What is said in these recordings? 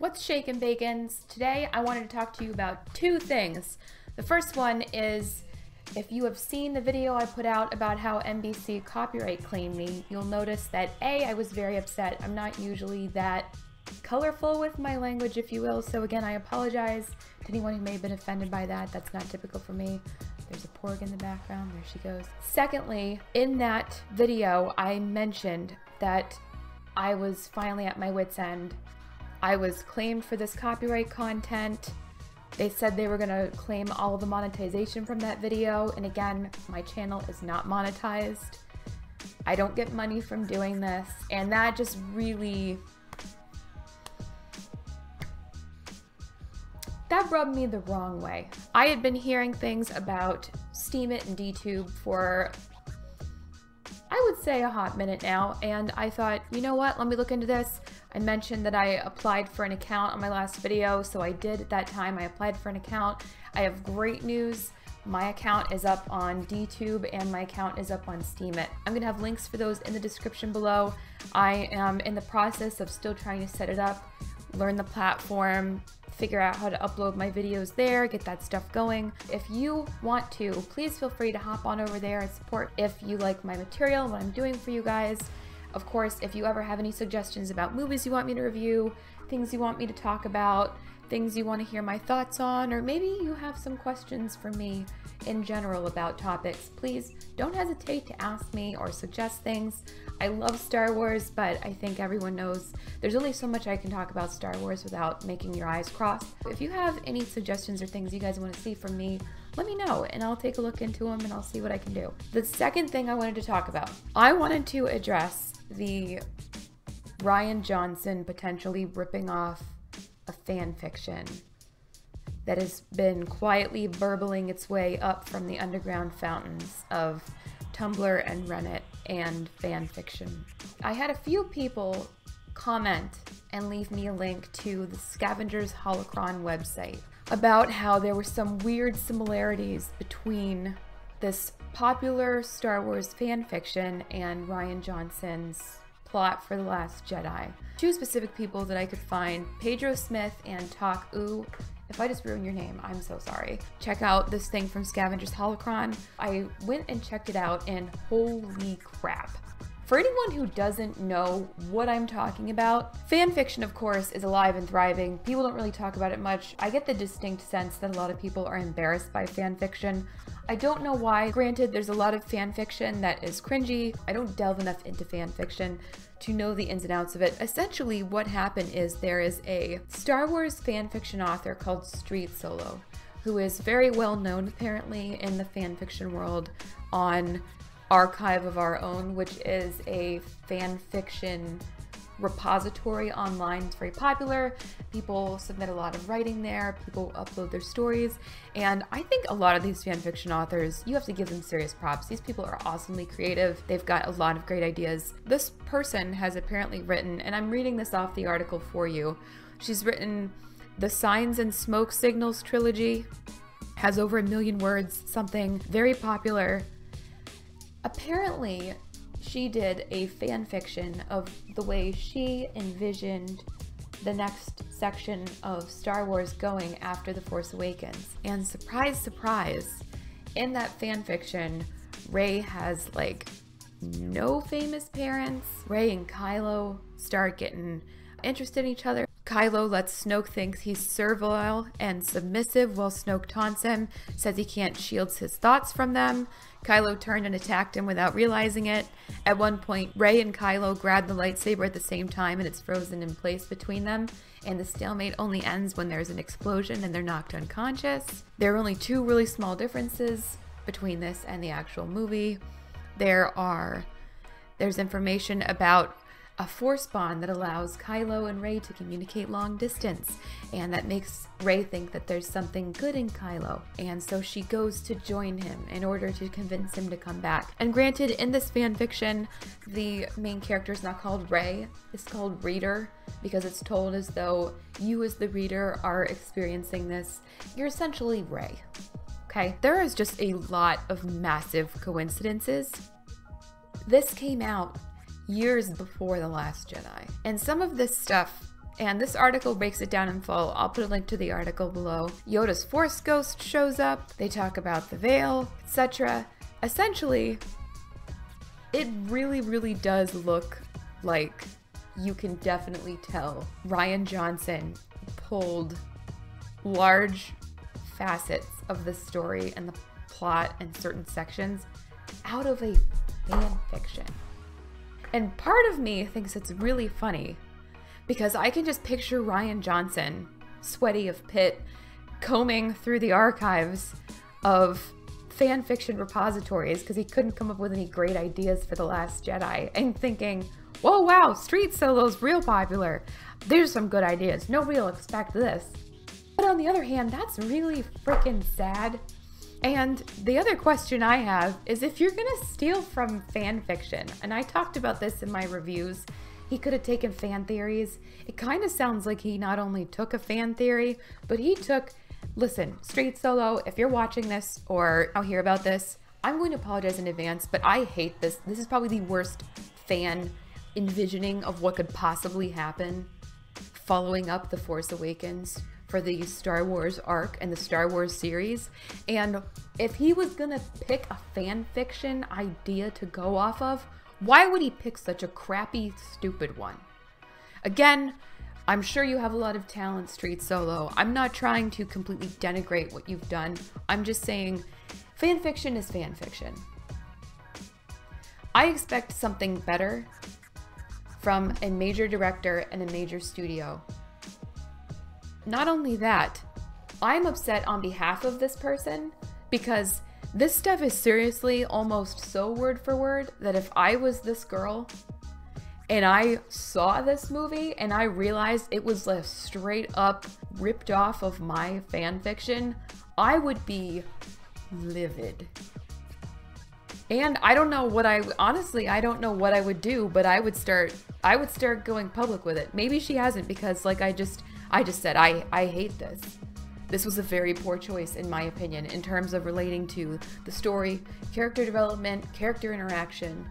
What's shakin' bacons? Today I wanted to talk to you about two things. The first one is, if you have seen the video I put out about how NBC copyright claimed me, you'll notice that I was very upset. I'm not usually that colorful with my language, if you will, so again, I apologize to anyone who may have been offended by that. That's not typical for me. There's a porg in the background, there she goes. Secondly, in that video, I mentioned that I was finally at my wit's end. I was claimed for this copyright content. They said they were gonna claim all of the monetization from that video, and again, my channel is not monetized. I don't get money from doing this, and that just really, that rubbed me the wrong way. I had been hearing things about Steemit and DTube for, I would say, a hot minute now, and I thought, you know what, let me look into this. I mentioned that I applied for an account on my last video, so I did at that time. I applied for an account. I have great news. My account is up on DTube and my account is up on Steemit. I'm gonna have links for those in the description below. I am in the process of still trying to set it up, learn the platform, figure out how to upload my videos there, get that stuff going. If you want to, please feel free to hop on over there and support if you like my material, what I'm doing for you guys. Of course, if you ever have any suggestions about movies you want me to review, things you want me to talk about, things you want to hear my thoughts on, or maybe you have some questions for me in general about topics, please don't hesitate to ask me or suggest things. I love Star Wars, but I think everyone knows there's only so much I can talk about Star Wars without making your eyes cross. If you have any suggestions or things you guys want to see from me, let me know and I'll take a look into them and I'll see what I can do. The second thing I wanted to talk about, I wanted to address the Rian Johnson potentially ripping off a fan fiction that has been quietly burbling its way up from the underground fountains of Tumblr and Reddit and fan fiction. I had a few people comment and leave me a link to the Scavenger's Holocron website about how there were some weird similarities between this popular Star Wars fan fiction and Rian Johnson's plot for The Last Jedi. Two specific people that I could find, Pedro Smith and Talk Ooh. If I just ruined your name, I'm so sorry. Check out this thing from Scavenger's Holocron. I went and checked it out and holy crap. For anyone who doesn't know what I'm talking about, fan fiction, of course, is alive and thriving. People don't really talk about it much. I get the distinct sense that a lot of people are embarrassed by fan fiction. I don't know why. Granted, there's a lot of fan fiction that is cringy. I don't delve enough into fan fiction to know the ins and outs of it. Essentially, what happened is there is a Star Wars fan fiction author called StreetSolo, who is very well known apparently in the fan fiction world on Archive of Our Own, which is a fan fiction repository online. It's very popular. People submit a lot of writing there, people upload their stories, and I think a lot of these fan fiction authors, you have to give them serious props. These people are awesomely creative. They've got a lot of great ideas. This person has apparently written, and I'm reading this off the article for you, she's written the Signs and Smoke Signals trilogy, has over 1 million words, something very popular. Apparently, she did a fan fiction of the way she envisioned the next section of Star Wars going after The Force Awakens. And surprise, surprise, in that fan fiction, Rey has like no famous parents. Rey and Kylo start getting interested in each other. Kylo lets Snoke think he's servile and submissive while Snoke taunts him, says he can't shield his thoughts from them. Kylo turned and attacked him without realizing it. At one point, Rey and Kylo grab the lightsaber at the same time and it's frozen in place between them, and the stalemate only ends when there's an explosion and they're knocked unconscious. There are only two really small differences between this and the actual movie. There's information about a force bond that allows Kylo and Rey to communicate long distance, and that makes Rey think that there's something good in Kylo, and so she goes to join him in order to convince him to come back. And granted, in this fan fiction, the main character is not called Rey, it's called Reader, because it's told as though you as the reader are experiencing this. You're essentially Rey. Okay, there is just a lot of massive coincidences. This came out years before The Last Jedi. And some of this stuff And this article breaks it down in full. I'll put a link to the article below. Yoda's Force Ghost shows up. They talk about the veil, etc. Essentially, it really, really does look like you can definitely tell Rian Johnson pulled large facets of the story and the plot and certain sections out of a fan fiction. And part of me thinks it's really funny because I can just picture Rian Johnson, sweaty of pit, combing through the archives of fan fiction repositories because he couldn't come up with any great ideas for The Last Jedi, and thinking, whoa, wow, StreetSolo's real popular. There's some good ideas. Nobody will expect this. But on the other hand, that's really freaking sad. And the other question I have is, if you're gonna steal from fan fiction, and I talked about this in my reviews, he could have taken fan theories. It kind of sounds like he not only took a fan theory, but he took, listen, StreetSolo, if you're watching this or I'll hear about this, I'm going to apologize in advance, but I hate this. This is probably the worst fan envisioning of what could possibly happen following up The Force Awakens for the Star Wars arc and the Star Wars series. And if he was gonna pick a fan fiction idea to go off of, why would he pick such a crappy, stupid one? Again, I'm sure you have a lot of talent, StreetSolo. I'm not trying to completely denigrate what you've done. I'm just saying fan fiction is fan fiction. I expect something better from a major director and a major studio. Not only that, I'm upset on behalf of this person because this stuff is seriously almost so word for word that if I was this girl and I saw this movie and I realized it was a straight up ripped off of my fan fiction, I would be livid. And I don't know what honestly, I don't know what I would do, but I would start going public with it. Maybe she hasn't, because like I just said, I hate this. This was a very poor choice in my opinion in terms of relating to the story, character development, character interaction,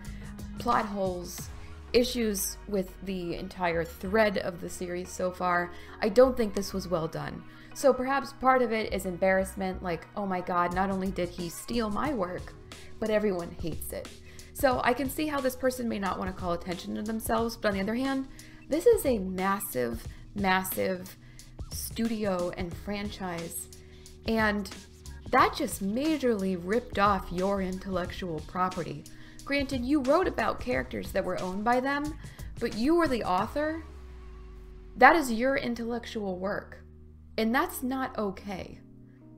plot holes, issues with the entire thread of the series so far. I don't think this was well done. So perhaps part of it is embarrassment, like, oh my god, not only did he steal my work, but everyone hates it. So I can see how this person may not want to call attention to themselves, but on the other hand, this is a massive, massive studio and franchise, and that just majorly ripped off your intellectual property. Granted, you wrote about characters that were owned by them, but you were the author. That is your intellectual work, and that's not okay.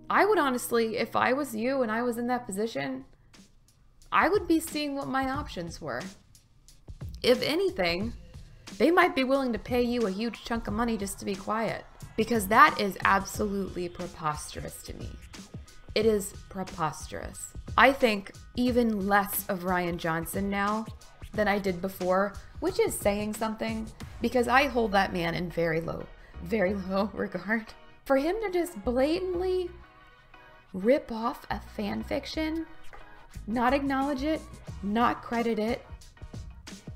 I would honestly, if I was you and I was in that position, I would be seeing what my options were. If anything, they might be willing to pay you a huge chunk of money just to be quiet, because that is absolutely preposterous to me. It is preposterous. I think even less of Rian Johnson now than I did before, which is saying something, because I hold that man in very low regard. For him to just blatantly rip off a fan fiction, not acknowledge it, not credit it,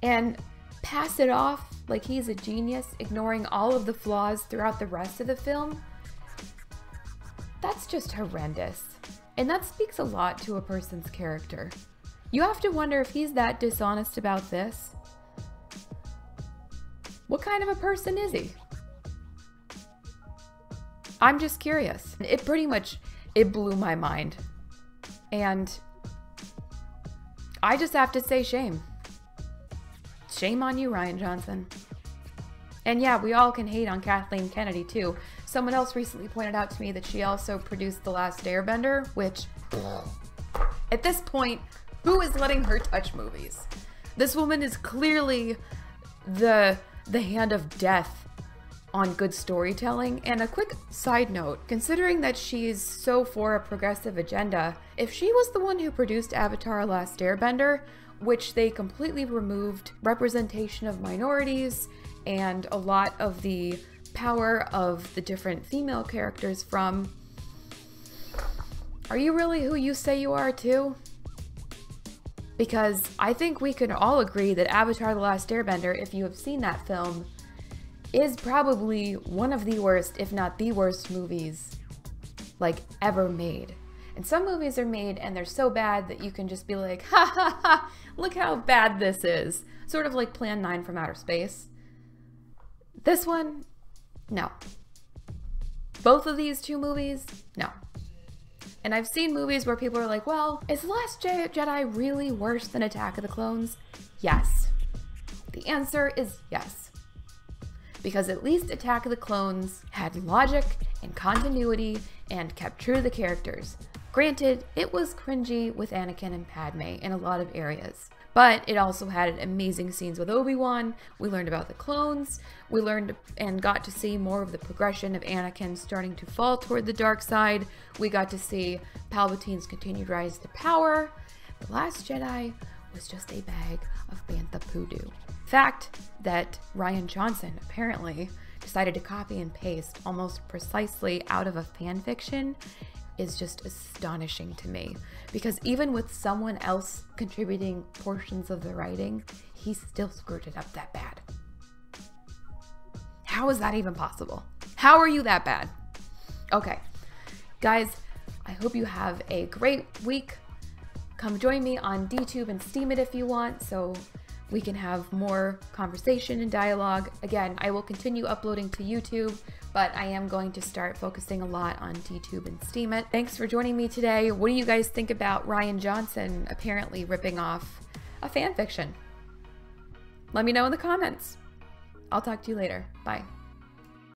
and pass it off like he's a genius, ignoring all of the flaws throughout the rest of the film, that's just horrendous. And that speaks a lot to a person's character. You have to wonder if he's that dishonest about this. What kind of a person is he? I'm just curious. It blew my mind. And I just have to say shame. Shame on you, Rian Johnson. And yeah, we all can hate on Kathleen Kennedy too. Someone else recently pointed out to me that she also produced The Last Airbender, which, at this point, who is letting her touch movies? This woman is clearly the hand of death on good storytelling. And a quick side note, considering that she's so for a progressive agenda, if she was the one who produced Avatar: Last Airbender, which they completely removed representation of minorities and a lot of the power of the different female characters from, are you really who you say you are too? Because I think we can all agree that Avatar: The Last Airbender, if you have seen that film, is probably one of the worst, if not the worst movies, like, ever made. And some movies are made and they're so bad that you can just be like, ha ha ha, look how bad this is. Sort of like Plan 9 from Outer Space. This one, no. Both of these two movies, no. And I've seen movies where people are like, well, is Last Jedi really worse than Attack of the Clones? Yes. The answer is yes. Because at least Attack of the Clones had logic and continuity and kept true to the characters. Granted, it was cringy with Anakin and Padme in a lot of areas, but it also had amazing scenes with Obi-Wan. We learned about the clones. We learned and got to see more of the progression of Anakin starting to fall toward the dark side. We got to see Palpatine's continued rise to power. The Last Jedi was just a bag of bantha poodoo. Fact that Rian Johnson apparently decided to copy and paste almost precisely out of a fan fiction is just astonishing to me, because even with someone else contributing portions of the writing, he still screwed it up that bad. How is that even possible? How are you that bad? Okay, guys, I hope you have a great week. Come join me on DTube and Steemit if you want, so we can have more conversation and dialogue. Again, I will continue uploading to YouTube, but I am going to start focusing a lot on DTube and Steemit. Thanks for joining me today. What do you guys think about Rian Johnson apparently ripping off a fan fiction? Let me know in the comments. I'll talk to you later. Bye.